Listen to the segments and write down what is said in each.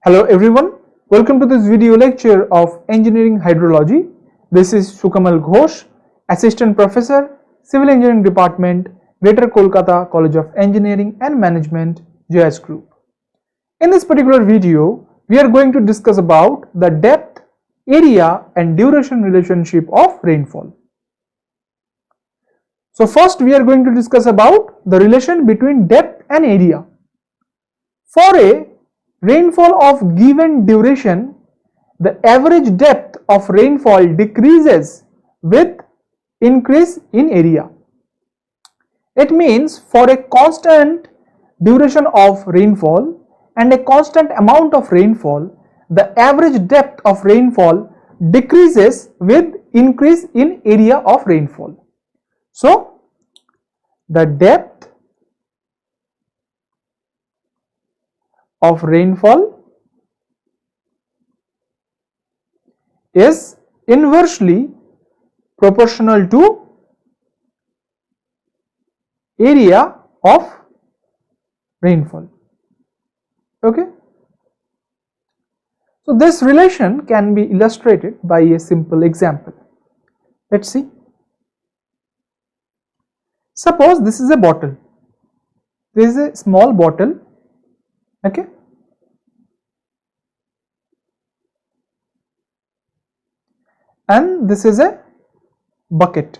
Hello everyone, welcome to this video lecture of Engineering Hydrology. This is Sukamal Ghosh, Assistant Professor, Civil Engineering Department, Greater Kolkata College of Engineering and Management, JS Group. In this particular video, we are going to discuss about the depth, area and duration relationship of rainfall. So first we are going to discuss about the relation between depth and area. For a rainfall of given duration, the average depth of rainfall decreases with increase in area. It means for a constant duration of rainfall and a constant amount of rainfall, the average depth of rainfall decreases with increase in area of rainfall. So, the depth of rainfall is inversely proportional to area of rainfall. Okay. So this relation can be illustrated by a simple example. Let's see. Suppose this is a bottle. This is a small bottle. Okay. And this is a bucket.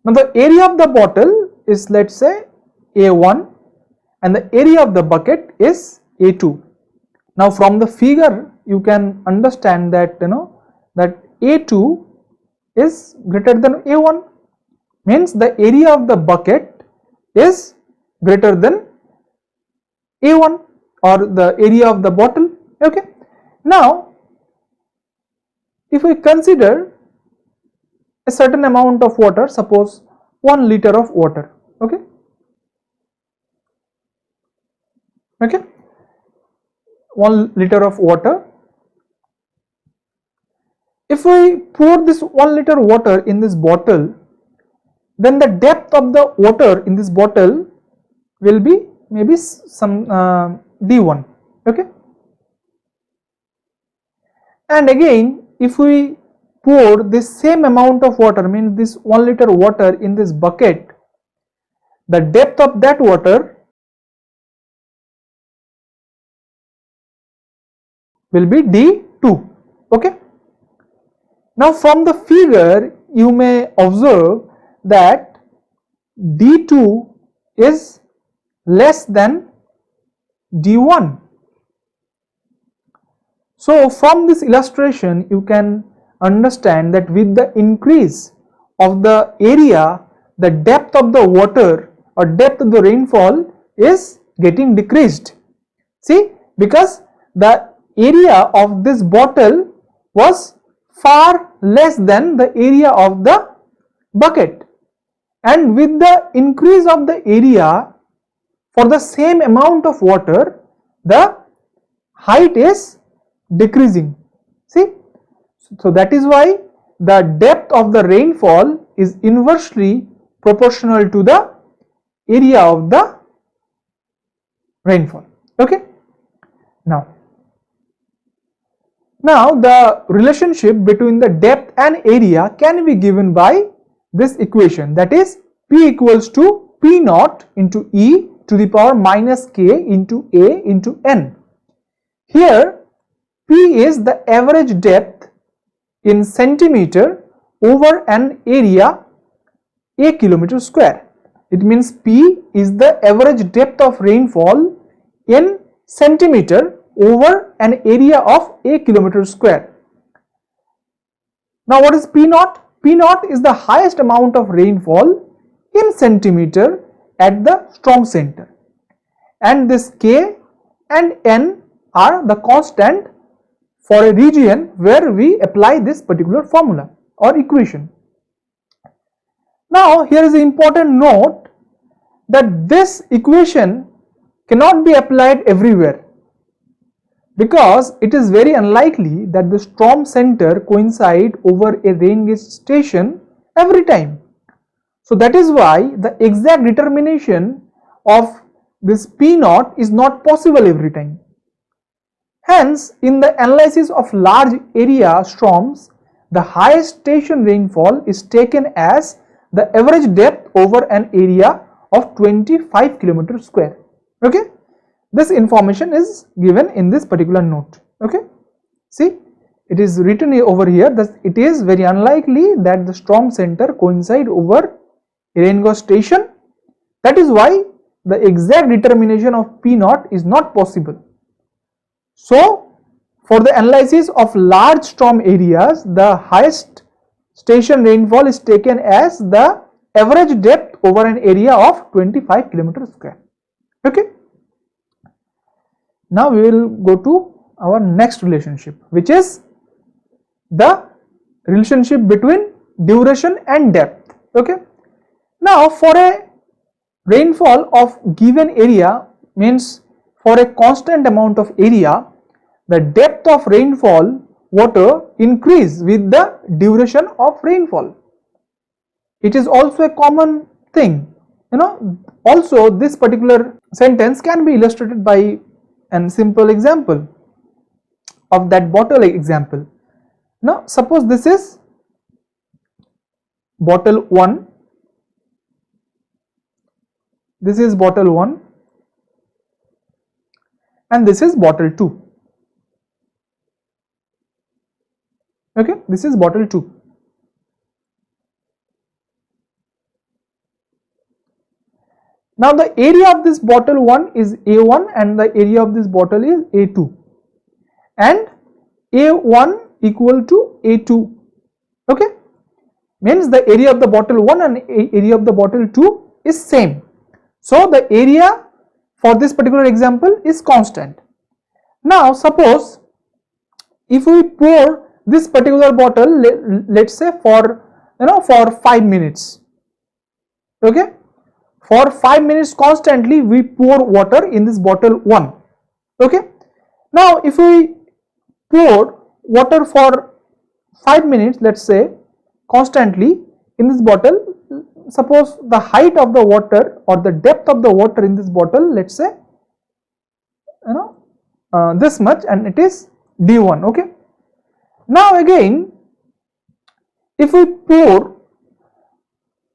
Now the area of the bottle is, let's say, A1 and the area of the bucket is A2. Now from the figure you can understand that that A2 is greater than A1, means the area of the bucket is greater than A1 or the area of the bottle. Okay. Now if we consider a certain amount of water, suppose 1 liter of water. Okay. Okay. 1 liter of water. If we pour this 1 liter water in this bottle, then the depth of the water in this bottle will be maybe some D1. Okay. And again, if we pour this same amount of water, means this 1 liter water in this bucket, the depth of that water will be D2. Okay. Now from the figure you may observe that D2 is less than D1. So from this illustration you can understand that with the increase of the area, the depth of the water or depth of the rainfall is getting decreased. See, because the area of this bottle was far less than the area of the bucket, and with the increase of the area for the same amount of water, the height is decreasing. See, so that is why the depth of the rainfall is inversely proportional to the area of the rainfall. Okay. Now the relationship between the depth and area can be given by this equation, that is P equals to P naught into E to the power minus K into A into N. Here P is the average depth in centimeter over an area A kilometer square. It means P is the average depth of rainfall in centimeter over an area of A kilometer square. Now what is P naught? P naught is the highest amount of rainfall in centimeter at the storm center, and this K and N are the constant for a region where we apply this particular formula or equation. Now here is an important note that this equation cannot be applied everywhere, because it is very unlikely that the storm center coincide over a rain gauge station every time. So that is why the exact determination of this P naught is not possible every time. Hence, in the analysis of large area storms, the highest station rainfall is taken as the average depth over an area of 25 km square. Okay, this information is given in this particular note. Okay, see, it is written over here that it is very unlikely that the storm center coincide over a rain gauge station. That is why the exact determination of P naught is not possible. So, for the analysis of large storm areas, the highest station rainfall is taken as the average depth over an area of 25 km square. Okay. Now we will go to our next relationship, which is the relationship between duration and depth. Okay. Now for a rainfall of given area, means for a constant amount of area, the depth of rainfall water increase with the duration of rainfall. It is also a common thing, Also this particular sentence can be illustrated by a simple example of that bottle example. Now suppose this is bottle 1, this is bottle 1 and this is bottle 2. Okay, this is bottle 2. Now the area of this bottle 1 is A1 and the area of this bottle is A2, and A1 equal to A2. Okay, means the area of the bottle 1 and area of the bottle 2 is same. So the area for this particular example is constant. Now suppose if we pour this particular bottle, let's say for 5 minutes. Okay, for 5 minutes constantly we pour water in this bottle 1. Okay, now if we pour water for 5 minutes, let's say constantly in this bottle, suppose the height of the water or the depth of the water in this bottle, let's say this much, and it is D1. Okay, now again if we pour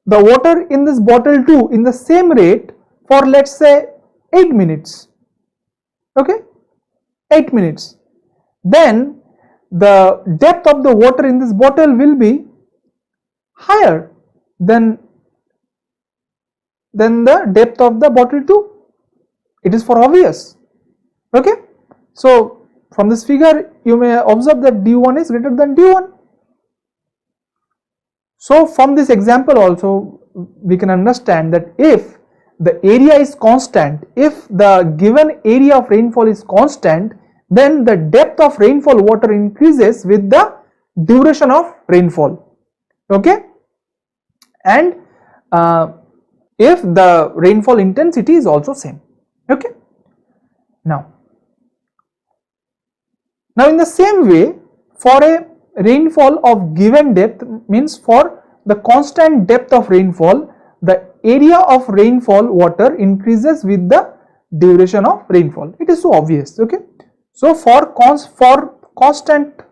the water in this bottle 2 in the same rate for, let's say, 8 minutes, okay, 8 minutes, then the depth of the water in this bottle will be higher than the depth of the bottle 2. It is for obvious. Okay, so from this figure you may observe that D1 is greater than D1. So from this example also we can understand that if the area is constant, if the given area of rainfall is constant, then the depth of rainfall water increases with the duration of rainfall. Okay, and if the rainfall intensity is also same. Okay, now in the same way, for a rainfall of given depth, means for the constant depth of rainfall, the area of rainfall water increases with the duration of rainfall. It is so obvious. Okay, so for constant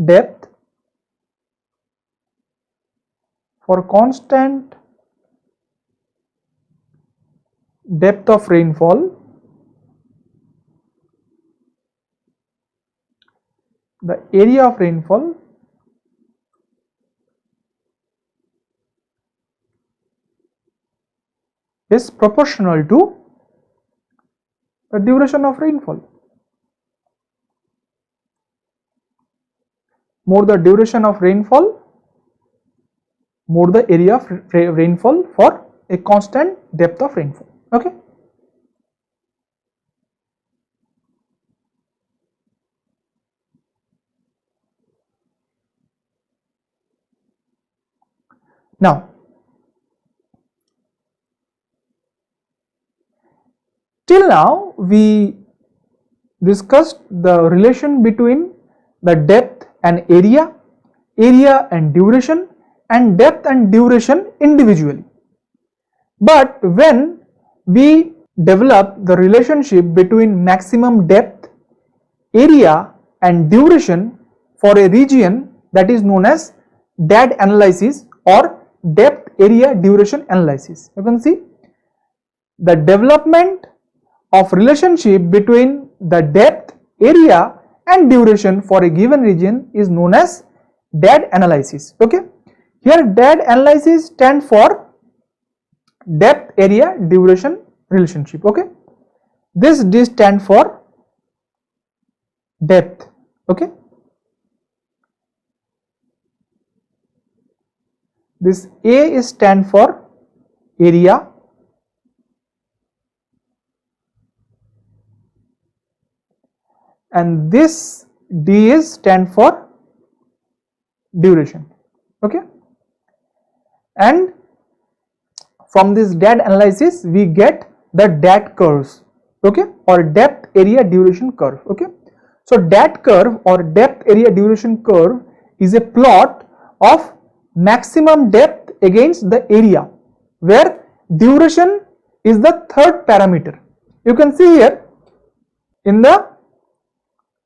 depth, of rainfall, the area of rainfall is proportional to the duration of rainfall. More the duration of rainfall, more the area of rainfall for a constant depth of rainfall. Okay. Now, till now we discussed the relation between the depth and area and duration, and depth and duration individually. But when we develop the relationship between maximum depth, area and duration for a region, that is known as DAD analysis or depth area duration analysis. You can see the development of relationship between the depth, area and duration for a given region is known as DAD analysis. Okay, here DAD analysis stand for depth area duration relationship. Okay, this D stand for depth. Okay, this A is stand for area, and this D is stand for duration. Okay, and from this DAD analysis we get the DAD curves. Okay, or depth area duration curve. Okay, so DAD curve or depth area duration curve is a plot of maximum depth against the area, where duration is the third parameter. You can see here in the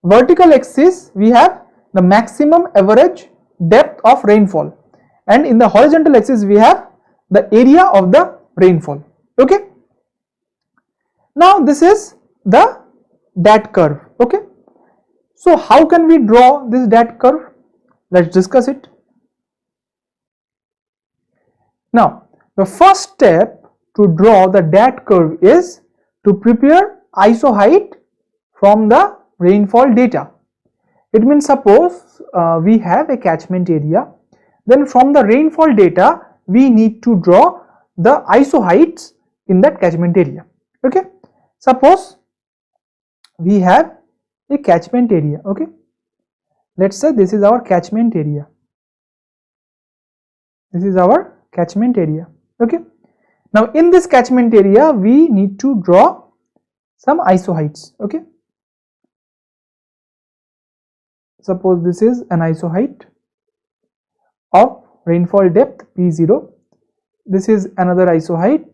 vertical axis we have the maximum average depth of rainfall, and in the horizontal axis we have the area of the rainfall. Okay, now this is the DAD curve. Okay, so how can we draw this DAD curve? Let's discuss it. Now the first step to draw the DAD curve is to prepare ISO height from the rainfall data. It means suppose we have a catchment area, then from the rainfall data we need to draw the ISO heights in that catchment area. Okay, suppose we have a catchment area. Okay, let's say this is our catchment area. This is our catchment area. Okay, now in this catchment area we need to draw some ISO heights. Okay, suppose this is an ISO height of rainfall depth P0. This is another ISO height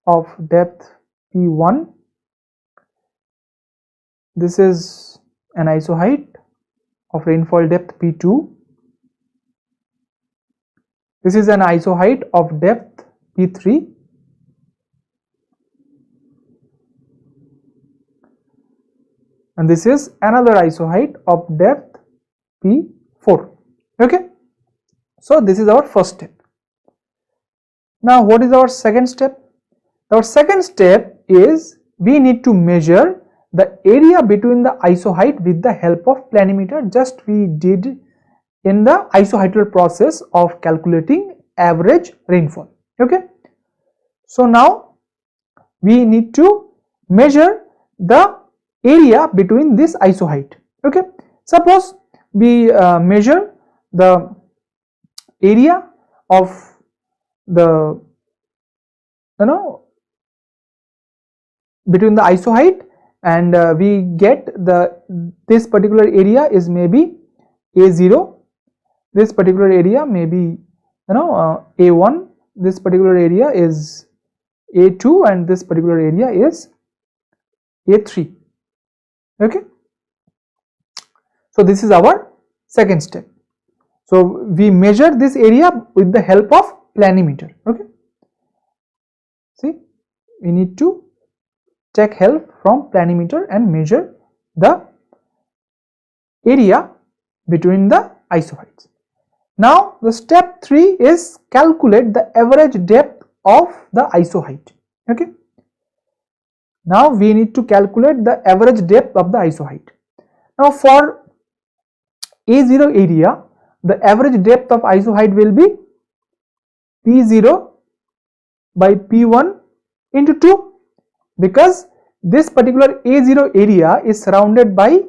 of depth P1. This is an ISO height of rainfall depth P2. This is an ISO height of depth P3. And this is another ISO height of depth P4. Okay, so this is our first step. Now what is our second step? Our second step is we need to measure the area between the ISO height with the help of planimeter, just we did in the isohedral process of calculating average rainfall. Okay, so now we need to measure the area between this ISO height. Okay, suppose we measure the area of the between the ISO height, and we get this particular area is maybe A0, this particular area may be A1, this particular area is A2, and this particular area is A3. Okay, so this is our second step. So we measure this area with the help of planimeter. Okay, see, we need to take help from planimeter and measure the area between the ISO heights. Now the step 3 is calculate the average depth of the ISO height. Okay, now we need to calculate the average depth of the ISO height. Now for A0 area, the average depth of ISO height will be P0 by P1 into 2, because this particular A0 area is surrounded by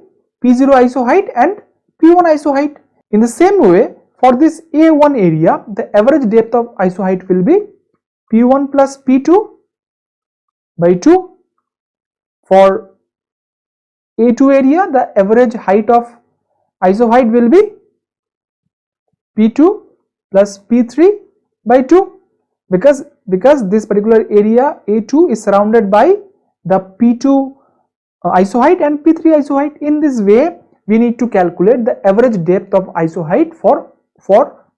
P0 ISO height and P1 ISO height. In the same way, for this A1 area, the average depth of ISO height will be P1 plus P2 by 2. For A2 area, the average height of ISO height will be P2 plus P3 by 2, because this particular area A2 is surrounded by the P2 isoheight and P3 isoheight. In this way we need to calculate the average depth of isoheight for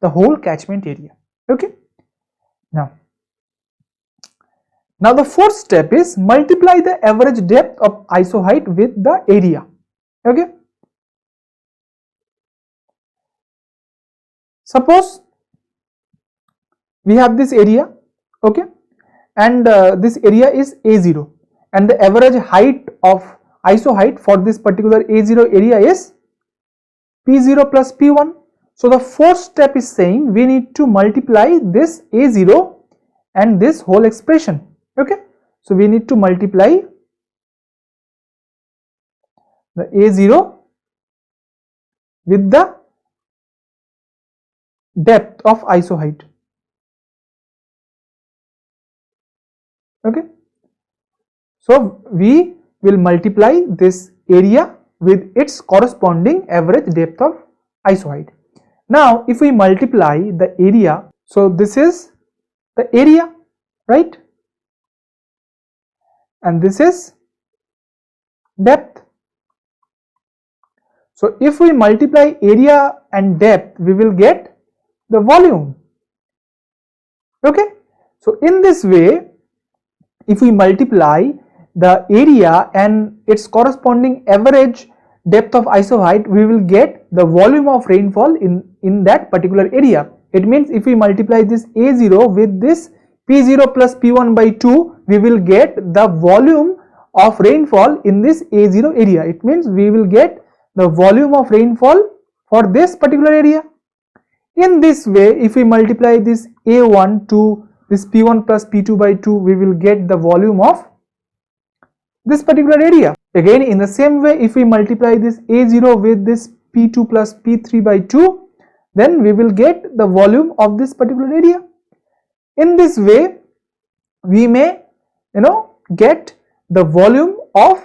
the whole catchment area. Okay. Now the fourth step is multiply the average depth of isoheight with the area. Okay. Suppose we have this area, okay, and this area is A0, and the average height of isoheight for this particular A0 area is P0 plus P1. So the fourth step is saying we need to multiply this A0 and this whole expression. Okay, so we need to multiply the A0 with the depth of isoheight. Okay, so we will multiply this area with its corresponding average depth of isoheight. Now if we multiply the area, so this is the area, right, and this is depth. So if we multiply area and depth, we will get the volume. Okay, so in this way, if we multiply the area and its corresponding average depth of isoheight, we will get the volume of rainfall in that particular area. It means if we multiply this A0 with this P0 plus P1 by 2, we will get the volume of rainfall in this A0 area. It means we will get the volume of rainfall for this particular area. In this way, if we multiply this A1 to this P1 plus P2 by 2, we will get the volume of this particular area. Again, in the same way, if we multiply this A0 with this P2 plus P3 by 2, then we will get the volume of this particular area. In this way, we may get the volume of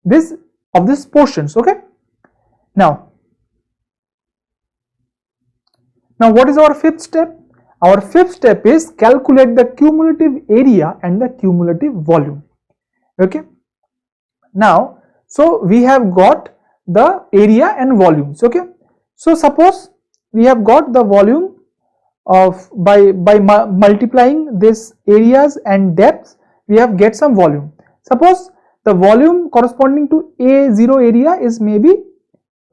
this portions. Okay. Now what is our fifth step? Our fifth step is calculate the cumulative area and the cumulative volume. Okay. Now, so we have got the area and volumes. Okay. So suppose we have got the volume of by multiplying this areas and depths, we have get some volume. Suppose the volume corresponding to A0 area is maybe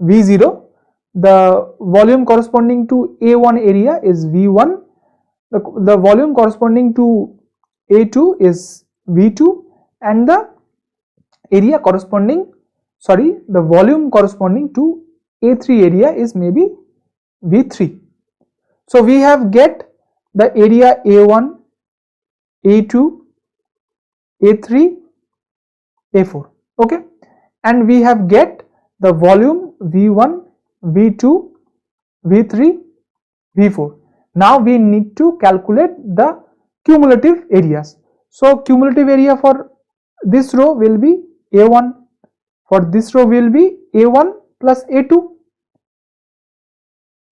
V0, the volume corresponding to A1 area is V1, the volume corresponding to A2 is V2, and the area corresponding, the volume corresponding to A3 area is maybe V3. So we have get the area A1, A2, A3, A4. Okay, and we have get the volume V1, V2, V3, V4. Now we need to calculate the cumulative areas. So cumulative area for this row will be A1, for this row will be A1 plus A2.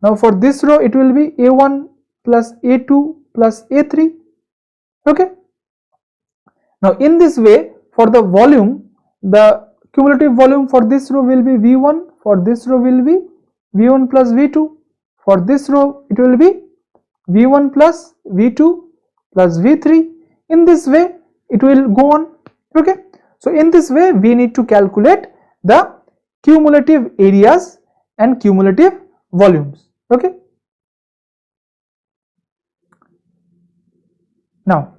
Now for this row it will be A1 plus A2 plus A3. Okay. Now in this way, for the volume, the cumulative volume for this row will be V1, for this row will be V1 plus V2, for this row it will be V1 plus V2 plus V3. In this way it will go on. Okay. So in this way we need to calculate the cumulative areas and cumulative volumes. Okay. Now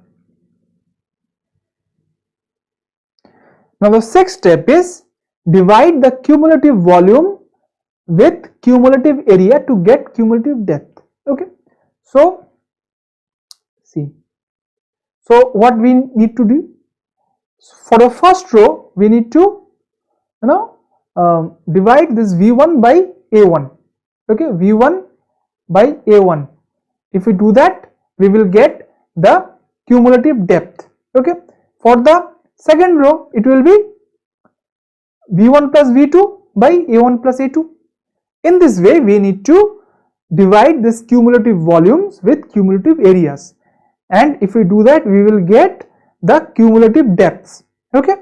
the sixth step is divide the cumulative volume with cumulative area to get cumulative depth. Okay. So see, so what we need to do, for the first row we need to divide this V1 by A1. Okay, V1 by A1. If we do that, we will get the cumulative depth. Okay, for the second row it will be V1 plus V2 by A1 plus A2. In this way we need to divide this cumulative volumes with cumulative areas, and if we do that we will get the cumulative depths. Okay,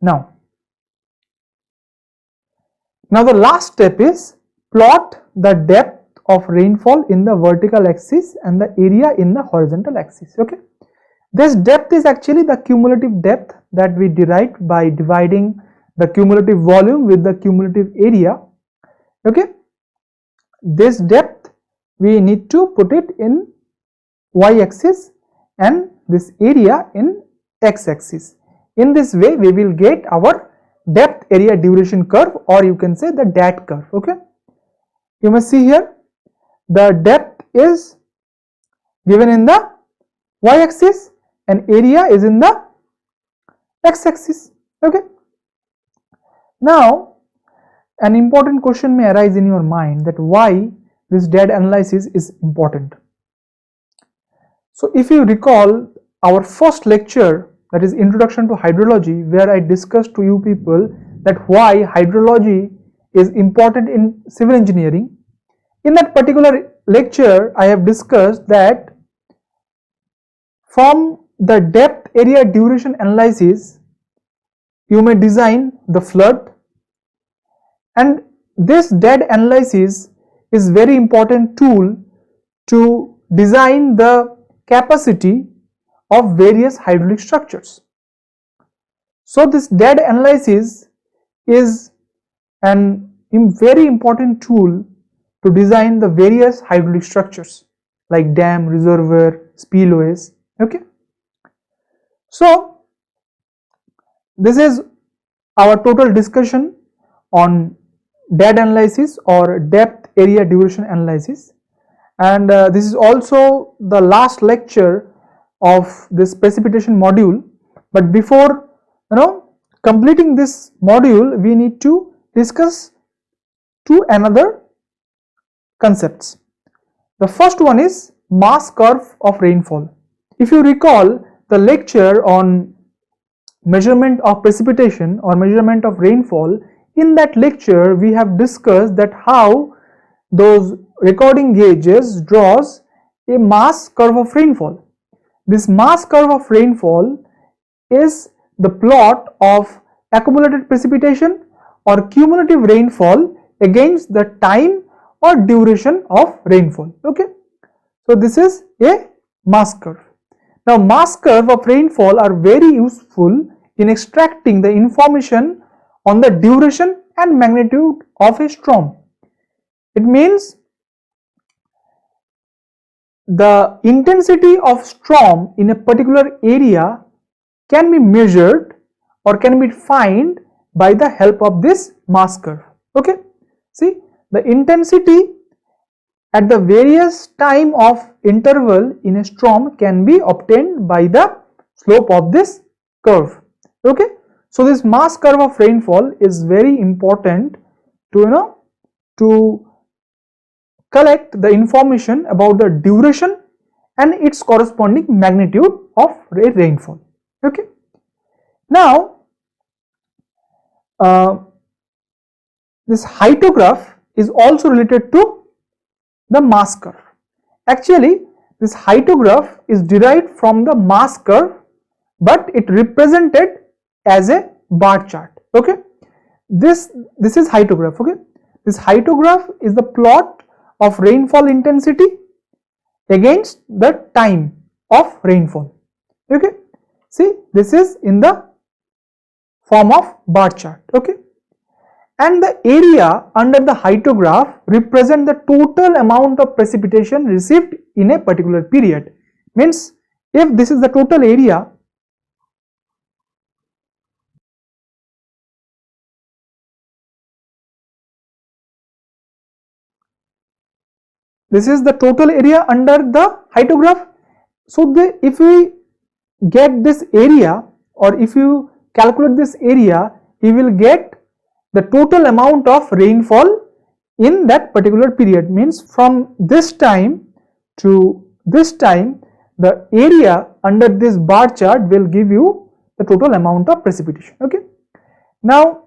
now the last step is plot the depth of rainfall in the vertical axis and the area in the horizontal axis. Okay, this depth is actually the cumulative depth that we derived by dividing the cumulative volume with the cumulative area. Okay, this depth we need to put it in y-axis and this area in x-axis. In this way we will get our depth area duration curve, or you can say the DAT curve. Okay, you must see here the depth is given in the y-axis and area is in the x-axis. Okay, now an important question may arise in your mind that why this DAT analysis is important. So if you recall our first lecture, that is Introduction to Hydrology, where I discussed to you people that why hydrology is important in civil engineering. In that particular lecture I have discussed that from the depth area duration analysis you may design the flood, and this DAT analysis is very important tool to design the capacity of various hydraulic structures. So this DAT analysis is an very important tool to design the various hydraulic structures like dam, reservoir, spillways. Okay, so this is our total discussion on DAT analysis or depth area duration analysis, and this is also the last lecture of this precipitation module. But before completing this module, we need to discuss two another concepts. The first one is mass curve of rainfall. If you recall the lecture on measurement of precipitation or measurement of rainfall, in that lecture we have discussed that how those recording gauges draws a mass curve of rainfall. This mass curve of rainfall is the plot of accumulated precipitation or cumulative rainfall against the time or duration of rainfall. Okay, so this is a mass curve. Now mass curve of rainfall are very useful in extracting the information on the duration and magnitude of a storm. It means the intensity of storm in a particular area can be measured or can be defined by the help of this mass curve. Okay, see, the intensity at the various time of interval in a storm can be obtained by the slope of this curve. Okay, so this mass curve of rainfall is very important to to collect the information about the duration and its corresponding magnitude of rainfall. Okay, now this hyetograph is also related to the mass curve. Actually this hyetograph is derived from the mass curve, but it represented as a bar chart. Okay, this is hyetograph. Okay, this hyetograph is the plot of rainfall intensity against the time of rainfall. Okay, see, this is in the form of bar chart. Okay, and the area under the hyetograph represent the total amount of precipitation received in a particular period. Means if this is the total area, this is the total area under the hyetograph. So if we get this area, or if you calculate this area, you will get the total amount of rainfall in that particular period. Means from this time to this time, the area under this bar chart will give you the total amount of precipitation. Okay, now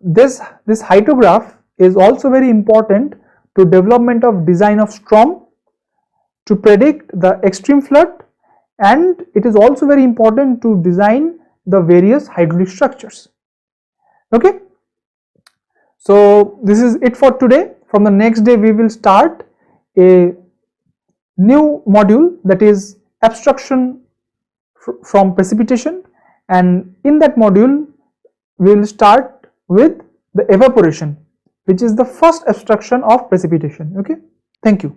this hyetograph is also very important to development of design of storm, to predict the extreme flood, and it is also very important to design the various hydraulic structures. Okay, so this is it for today. From the next day we will start a new module, that is abstraction from precipitation, and in that module we will start with the evaporation, which is the first abstraction of precipitation. Okay, thank you.